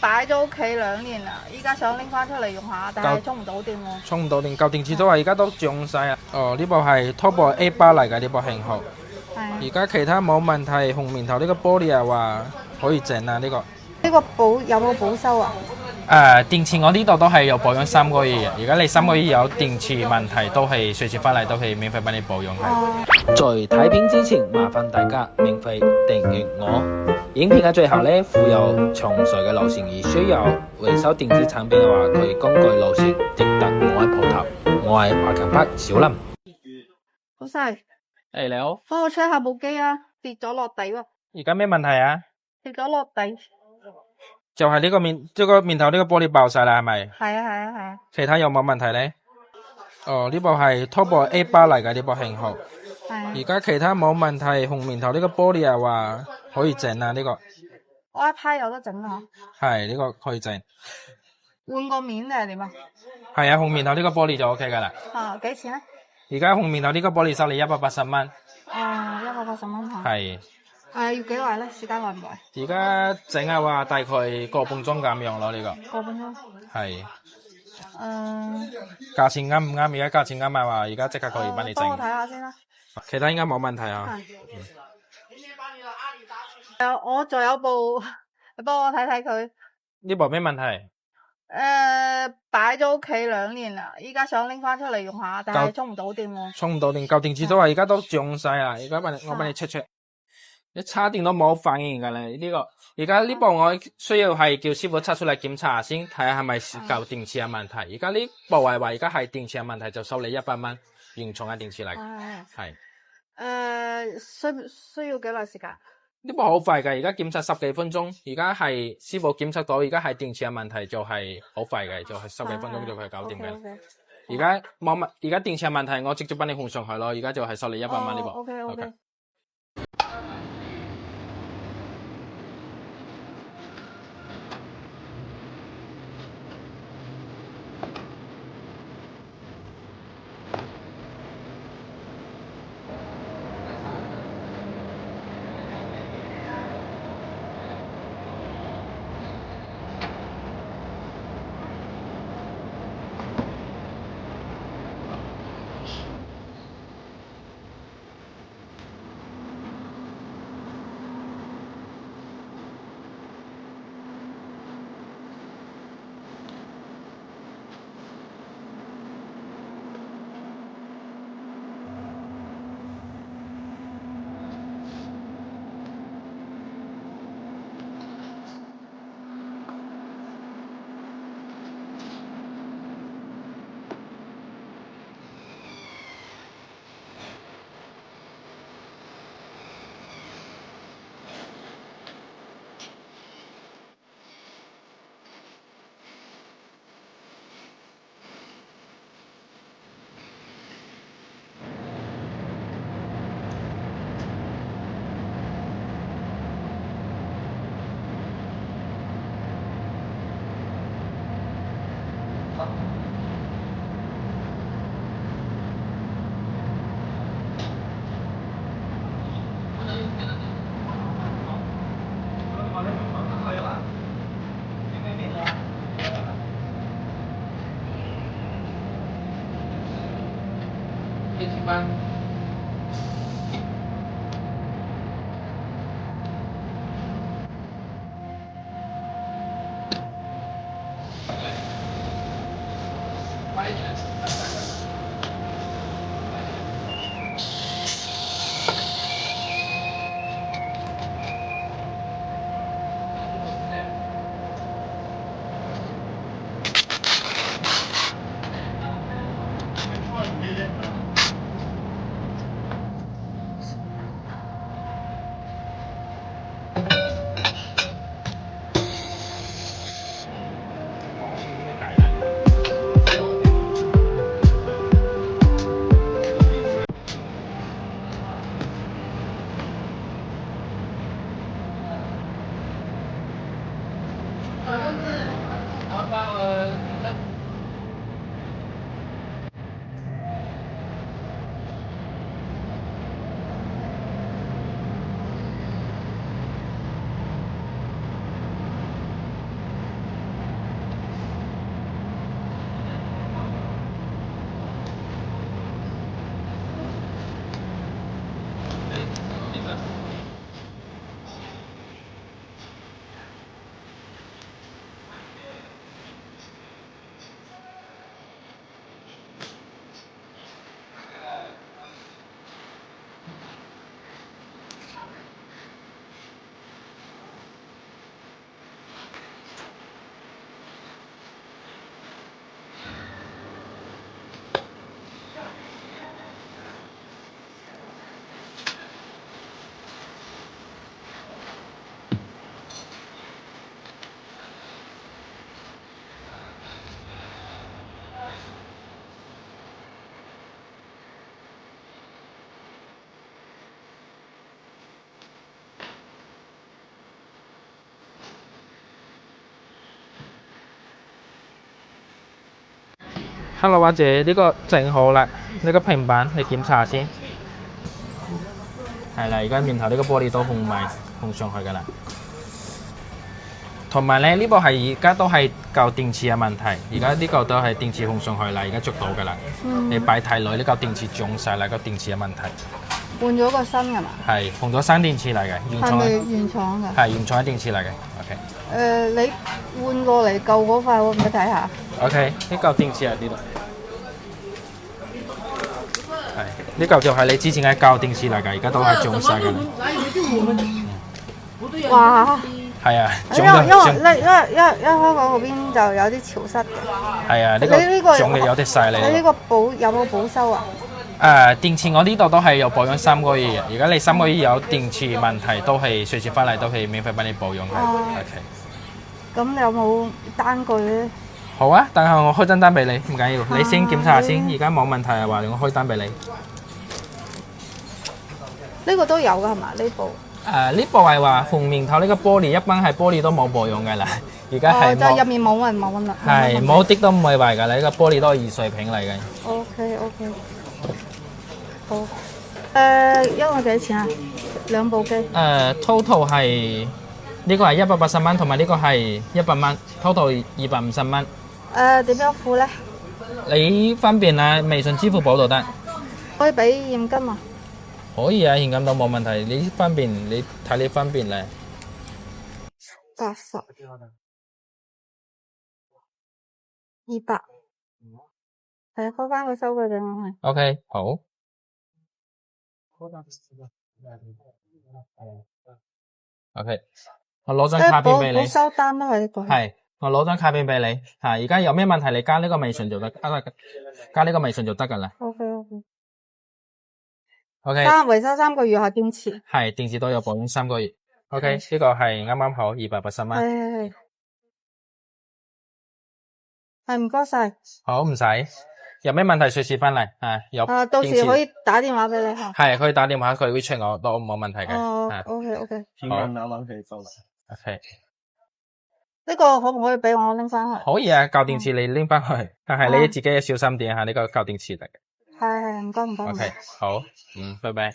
擺咗屋企2年啦，依家想拎翻出嚟用下，但係充唔到電喎。充唔到電，舊電池都話而家都漲晒啊！哦，呢部係 Turbo A8嚟嘅呢部型號，而家其他冇問題，紅面頭呢個玻璃啊話可以整啊呢個。呢個有冇保修啊？電池我呢度都係有保養3個月嘅，而家你3個月有電池問題都係隨時翻嚟都係免費幫你保養嘅。在睇片之前，麻煩大家免費訂閱我。影片嘅最後呢，附有詳細嘅路線，而需要維修電子產品嘅話，可以根據路線直達我嘅鋪頭。我係華強北小林。老細，你好，幫我 check 下部機啊，跌咗落地喎。而家咩問題啊？跌咗落地。就係呢個面頭呢個玻璃爆晒啦，係咪？係啊。其他有冇問題呢？哦，呢部係 Turbo A8嚟嘅呢部型號。而家其他冇問題，紅面頭呢個玻璃啊話可以整啊呢個。我一批有得整啊？係呢個可以整。換個面定係點啊？係啊，紅面頭呢個玻璃就 OK 噶啦。幾錢咧？而家紅面頭呢個玻璃收你180蚊。哦，180蚊嚇。係。要幾耐咧？時間耐唔耐？而家整嘅話大概個半鐘咁樣咯，呢個。個半鐘。係。嗯。價錢啱唔啱？而家價錢啱咪話，而家即刻可以幫你整。幫我睇下先啦。其他應該冇問題啊。我仲有部，你幫我睇睇佢。呢部咩問題？擺咗屋企2年啦，依家想拎翻出嚟用下，但係充唔到電喎。充唔到電，舊電池都話而家都漲晒啊！而家我幫你 check，你插電都冇反應噶啦，呢個而家呢部我需要係叫師傅測出嚟檢查下先，睇下係咪舊電池有問題。而家呢部係話而家係電池有問題，就收你100蚊原廠嘅電池嚟。係。需要幾耐時間？呢部好快噶，而家檢測10幾分鐘。而家係師傅檢測到，而家係電池有問題，就係好快嘅，就係10幾分鐘就可以搞掂嘅。而家冇問，而家電池有問題，我直接幫你換上去咯。而家就係收你100蚊呢部。OK。Hello 阿姐，呢個整好啦，呢個平板你檢查先。係啦，而家面頭呢個玻璃都控上去㗎啦。同埋咧，呢部係而家都係舊電池嘅問題，而家呢個都係電池控上去啦，而家捉到㗎啦。你擺太耐，呢個電池腫晒啦，個電池嘅問題。換咗個新㗎嘛？係換咗新電池嚟嘅，係咪原廠㗎？係原廠嘅電池嚟嘅。OK。你換過嚟舊嗰塊可唔可以睇下 OK，呢嚿電池喺呢度。係呢嚿就係你之前嘅舊電池嚟㗎，而家都係腫晒㗎啦。哇！係啊，因為香港嗰邊就有啲潮濕嘅。係啊，呢個腫嘅有啲細嚟。你呢個有冇保修啊？電池我呢度都係有保養3個月嘅，而家你3個月有電池問題都係隨時翻嚟都係免費幫你保養嘅。OK。咁你有冇單據咧？好啊，等下我開張單俾你，唔緊要，你先檢查下先。而家冇問題嘅話，我開單俾你。呢個都有㗎係嘛？呢部？呢部係話紅面頭呢個玻璃，一般係玻璃都冇保養㗎啦。而家係就入面冇紋啦。係冇啲都唔係壞㗎啦，呢個玻璃都係易碎片嚟嘅。OK。好。一個幾多錢啊？兩部機。total 係呢個係180蚊，同埋呢個係100蚊 ，total 250蚊。點樣付咧？你方便啊，微信、支付寶都得。可以俾現金啊？可以啊，現金都冇問題。你方便，你睇你方便咧。80、200，係開翻個收據俾我係。OK， 好。OK， 我攞張卡片俾你。保收單都係呢個。係，我攞張卡片俾你。而家有咩問題你加呢個微信就得，加呢個微信就得㗎啦。OK。維修3個月係電池。係，電池都有保養3個月。OK，呢個係啱啱好280蚊。係唔該晒。好，唔使。有咩問題隨時翻嚟。到時可以打電話俾你嚇。係，可以打電話，佢會出我都冇問題嘅。OK。現金啱啱可以收啦。OK。呢個可唔可以俾我拎翻去？可以啊，舊電池你拎翻去，但係你自己要小心啲嚇，呢個舊電池嚟嘅。係，唔該。OK， 好，拜拜。